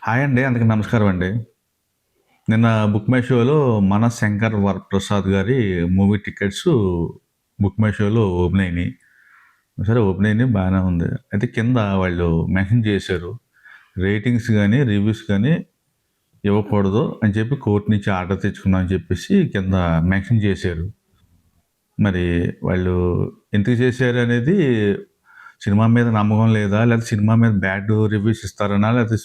Hi అండి. అందరికి నమస్కారం అండి. నిన్న బుక్ మై షోలో మన శంకర్ వరప్రసాద్ గారి మూవీ టికెట్స్ బుక్ మై షోలో ఓపెన్ అయినాయి. సరే ఓపెన్ అయినాయి బాగానే ఉంది. అయితే కింద వాళ్ళు మెన్షన్ చేశారు. రేటింగ్స్ గాని, రివ్యూస్ గాని ఇవ్వకూడదు అని చెప్పి కోర్ట్ నుంచి ఆర్డర్ తెచ్చుకున్నాం అని చెప్పేసి కింద మెన్షన్ చేశారు. మరి వాళ్ళు ఎందుకు చేశారు అనేది సినిమా మీద నమ్మకం లేదా? లేకపోతే సినిమా మీద బ్యాడ్ రివ్యూస్ ఇస్తారనా? లేకపోతే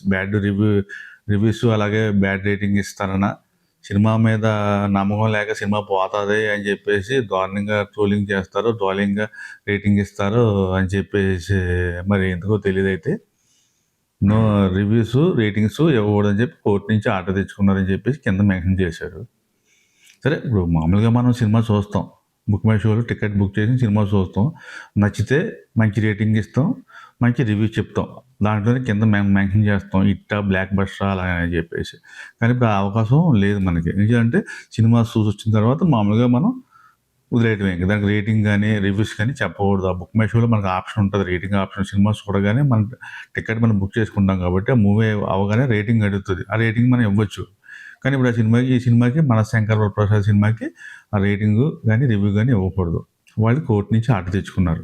రివ్యూస్ అలాగే బ్యాడ్ రేటింగ్ ఇస్తారనా? సినిమా మీద నమ్మకం లేక సినిమా పోతది అని చెప్పేసి దారుణంగా ట్రోలింగ్ చేస్తారో, దారుణంగా రేటింగ్ ఇస్తారో అని చెప్పేసి మరి ఎందుకో తెలీదైతే. నో రివ్యూస్, రేటింగ్స్ ఇవ్వకూడదని చెప్పి కోర్ట్ నుంచి ఆర్డర్ తెచ్చుకున్నారని చెప్పేసి కింద మెన్షన్ చేశారు. సరే ఇప్పుడు మామూలుగా మనం సినిమా చూస్తాం. బుక్ మై షోలో టికెట్ బుక్ చేసి సినిమా చూస్తాం. నచ్చితే మంచి రేటింగ్ ఇస్తాం. మంచి రివ్యూ చెప్తాం. దాంట్లోనే కింద మెన్షన్ చేస్తాం. హిట్టా, బ్లాక్ బస్టరా అలా అని చెప్పేసి. కానీ ఇప్పుడు ఆ అవకాశం లేదు మనకి. ఎందుకంటే సినిమా చూసొచ్చిన తర్వాత మామూలుగా మనం వదిలేయటమే. ఇంక దానికి రేటింగ్ గానీ, రివ్యూస్ కానీ చెప్పకూడదు. ఆ బుక్ మై షోలో మనకు ఆప్షన్ ఉంటది. Rating option. సినిమా చూడగానే మన టికెట్ మనం బుక్ చేసుకుంటాం కాబట్టి, ఆ మూవీ అవ్వగానే రేటింగ్ అడుగుతది. ఆ రేటింగ్ మనం ఇవ్వచ్చు. కానీ ఇప్పుడు ఈ సినిమాకి మన శంకర్ వరప్రసాద్ సినిమాకి ఆ రేటింగు గానీ, రివ్యూ గానీ ఇవ్వకూడదు. వాళ్ళు కోర్ట్ నుంచి ఆర్డర్ తెచ్చుకున్నారు.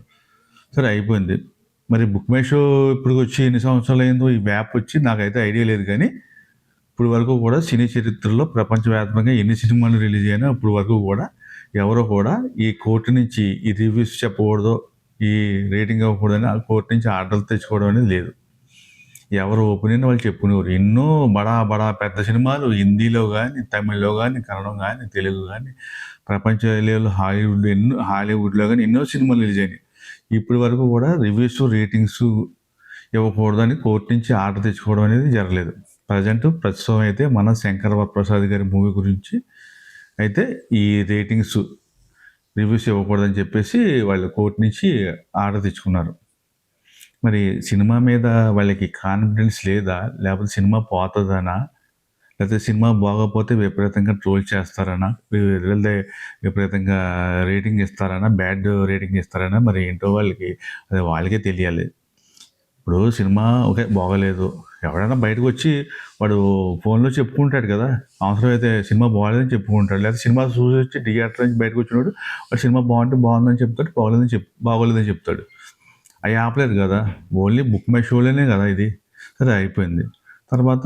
సరే అయిపోయింది. మరి బుక్ మై షో ఇప్పటికొచ్చి ఎన్ని సంవత్సరాలయిందో ఈ యాప్ వచ్చి నాకైతే ఐడియా లేదు కానీ, ఇప్పుడు వరకు కూడా సినీ చరిత్రలో ప్రపంచవ్యాప్తంగా ఎన్ని సినిమాలు రిలీజ్ అయినా ఇప్పుడు వరకు కూడా ఎవరో కూడా ఈ కోర్టు నుంచి ఈ రివ్యూస్ చెప్పకూడదు, ఈ రేటింగ్ ఇవ్వకూడదని ఆ కోర్టు నుంచి ఆర్డర్లు తెచ్చుకోవడం అనేది లేదు. ఎవరు ఒపీనియన్ వాళ్ళు చెప్పుకునేవారు. ఎన్నో బడా బడా పెద్ద సినిమాలు హిందీలో గానీ, తమిళ్‌లో గానీ, కన్నడం గానీ, తెలుగు గానీ, ప్రపంచ లెవెల్‌లో హాలీవుడ్‌లో గానీ ఎన్నో సినిమాలు రిలీజ్ అయినాయి. ఇప్పటి వరకు కూడా రివ్యూస్, రేటింగ్స్ ఇవ్వకూడదని కోర్టు నుంచి ఆర్డర్ తెచ్చుకోవడం అనేది జరగలేదు. ప్రస్తుతం అయితే మన శంకర్ వరప్రసాద్ గారి మూవీ గురించి అయితే ఈ రేటింగ్స్, రివ్యూస్ ఇవ్వకూడదని చెప్పేసి వాళ్ళు కోర్టు నుంచి ఆర్డర్ తెచ్చుకున్నారు. మరి సినిమా మీద వాళ్ళకి కాన్ఫిడెన్స్ లేదా? లేకపోతే సినిమా పోతదనా? లేకపోతే సినిమా బాగోపోతే విపరీతంగా ట్రోల్ చేస్తారనా? లేదంటే విపరీతంగా రేటింగ్ ఇస్తారనా? బ్యాడ్ రేటింగ్ ఇస్తారనా? మరి ఏంటో అది వాళ్ళకే తెలియాలి. ఇప్పుడు సినిమా ఓకే బాగోలేదు. ఎవడైనా బయటకొచ్చి వాడు ఫోన్‌లో చెప్పుకుంటాడు కదా! అవసరమైతే సినిమా బాలేదని చెప్పుకుంటాడు. లేకపోతే సినిమా చూసొచ్చి థియేటర్ నుంచి బయటకొచ్చినోడు వాడు సినిమా బాగుంటే బాగుందని చెప్తాడు. బాగోలేదని చెప్తాడు. అయి ఆపలేరు కదా! ఓన్లీ బుక్ మై షోలోనే కదా ఇది. సరే అయిపోయింది. తర్వాత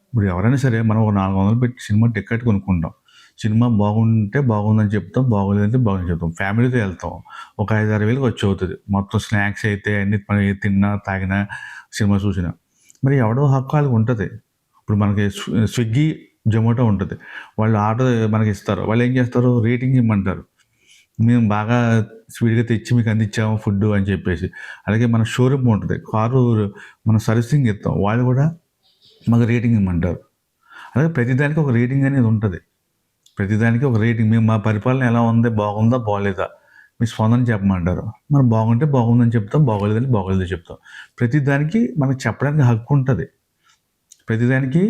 ఇప్పుడు ఎవరైనా సరే మనం ఒక 400 పెట్టి సినిమా టికెట్ కొనుక్కుంటాం. సినిమా బాగుంటే బాగుందని చెప్తాం. బాగోలేదంటే బాగోలేదని చెప్తాం. ఫ్యామిలీతో ఎళ్తాం. ఒక 5, 6 వేలు ఖర్చవుతది. మొత్తం స్నాక్స్ అయితే అన్నీ మనం తిన్నా, తాగినా, సినిమా చూసినా. మరి ఎవడో హక్కు ఆళ్ళకుంటది. ఇప్పుడు మనకి స్విగ్గీ, జొమాటో ఉంటది. వాళ్ళు ఆర్డర్ మనకిస్తారు. వాళ్ళేం చేస్తారు? రేటింగ్ ఇమ్మంటారు. మేము బాగా స్పీడ్‌గా తెచ్చి మీకు అందించాము ఫుడ్డు అని చెప్పేసి. అలాగే మన షోరూమ్ ఉంటది. కారు మనం సర్వీసింగ్ ఇస్తాం. వాళ్ళు కూడా మాకు రేటింగ్ ఇమ్మంటారు. అలాగే ప్రతిదానికి ఒక రేటింగ్ అనేది ఉంటది. ప్రతిదానికి ఒక రేటింగ్ మేము మా పరిపాలన ఎలా ఉంది? బాగుందా? బాలేదా? మీ స్పందన చెప్పమంటారు. మనం బాగుంటే బాగుందని చెప్తాం. బాగోలేదంటే బాగోలేదని చెప్తాం. ప్రతిదానికి మనకు చెప్పడానికి హక్కు ఉంటది. ప్రతిదానికి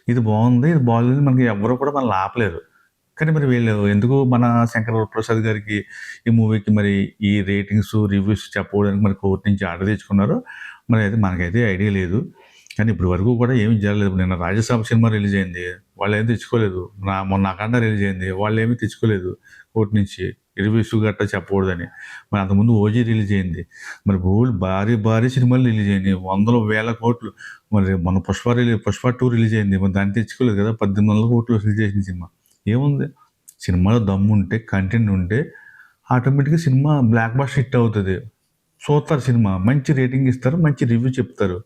ఇది బాగుంది, ఇది బాలేదు మనకి ఎవ్వరు కూడా మనల్ని ఆపలేరు. కానీ మరి వీళ్ళు ఎందుకు మన శంకర్ వరప్రసాద్ గారికి ఈ మూవీకి మరి ఈ రేటింగ్స్, రివ్యూస్ చెప్పడానికి మరి కోర్ట్ నుంచి ఆర్డర్ తెచ్చుకున్నారో మరి అయితే మనకైతే ఐడియా లేదు. కానీ ఇప్పటి వరకు కూడా ఏమి జరగలేదు. నిన్న 'రాజసాబ్' సినిమా రిలీజ్ అయింది. వాళ్ళేం తెచ్చుకోలేదు. మొన్న 'అఖండ' రిలీజ్ అయింది. వాళ్ళేమి తెచ్చుకోలేదు కోర్ట్ నుంచి. రివ్యూస్ గట్టా చెప్పకూడదని. మరి అంతకుముందు 'ఓజీ' రిలీజ్ అయింది. మరి భారీ భారీ సినిమాలు రిలీజ్ అయినాయి. వందల వేల కోట్లు. మరి మొన్న 'పుష్ప 2' రిలీజ్ అయింది. మరి దాన్ని తెచ్చుకోలేదు కదా! 1800 కోట్లు వసూలు చేసిన సినిమా. ఏముంది? సినిమాలో దమ్ముంటే, కంటెంట్ ఉంటే ఆటోమేటిక్‌గా సినిమా బ్లాక్ బస్టర్ హిట్ అవుతది. చూస్తారు సినిమా. మంచి రేటింగ్ ఇస్తారు. మంచి రివ్యూ చెప్తారు.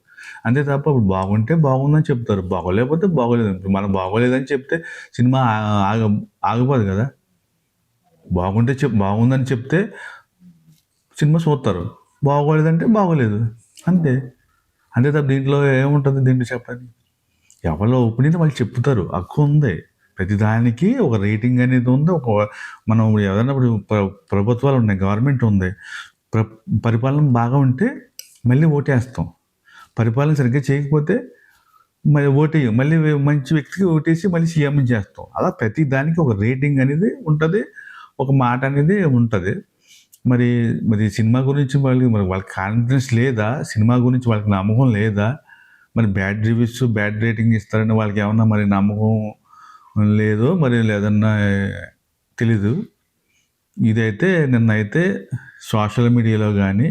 అంతే తప్ప ఇప్పుడు బాగుంటే బాగుందని చెప్తారు. బాగోలేకపోతే బాగోలేదని. ఇప్పుడు మనం బాగోలేదని చెప్తే సినిమా ఆగ ఆగిపోదు కదా! బాగుందని చెప్తే సినిమా చూస్తారు. బాగోలేదంటే బాగోలేదు. అంతే. అంతే తప్ప దీంట్లో ఏముంటది దీంట్లో చెప్పడానికి? ఎవళ్ళ ఒపీనియన్ వాళ్ళు చెప్తారు. హక్కుంది. ప్రతిదానికి ఒక రేటింగ్ అనేది ఉంది. మనం ఏదైనా ఇప్పుడు ప్రభుత్వాలున్నాయి. గవర్నమెంట్ ఉంది. ప్ర పరిపాలన బాగా ఉంటే మళ్ళీ ఓటేస్తాం. పరిపాలన సరిగ్గా చేయకపోతే మళ్ళీ ఓటెయ్యం. మళ్ళీ మంచి వ్యక్తికి ఓటేసి మళ్ళీ సీఎంని చేస్తాం. అలా ప్రతి దానికి ఒక రేటింగ్ అనేది ఉంటది. ఒక మాట అనేది ఉంటది. మరి మరి సినిమా గురించి మరి వాళ్ళకి కాన్ఫిడెన్స్ లేదా? సినిమా గురించి వాళ్ళకి నమ్మకం లేదా? మరి బ్యాడ్ రివ్యూస్, బ్యాడ్ రేటింగ్ ఇస్తారని వాళ్ళకి ఏమన్నా మరి నమ్మకం లేదో మరి లేదన్నా తెలీదు. ఇదైతే నిన్నైతే సోషల్ మీడియాలో కానీ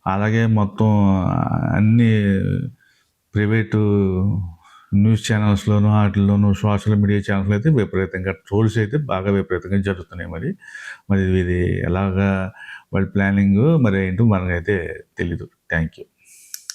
అలాగే మొత్తం అన్ని ప్రైవేటు న్యూస్ ఛానల్స్లోనూ వాటిల్లోనూ సోషల్ మీడియా ఛానల్స్లో అయితే విపరీతంగా ట్రోల్స్ అయితే బాగా విపరీతంగా జరుగుతున్నాయి. మరి ఇది ఎలాగా వాళ్ళ ప్లానింగ్ మరి ఏంటో మనకైతే తెలీదు. Thank you.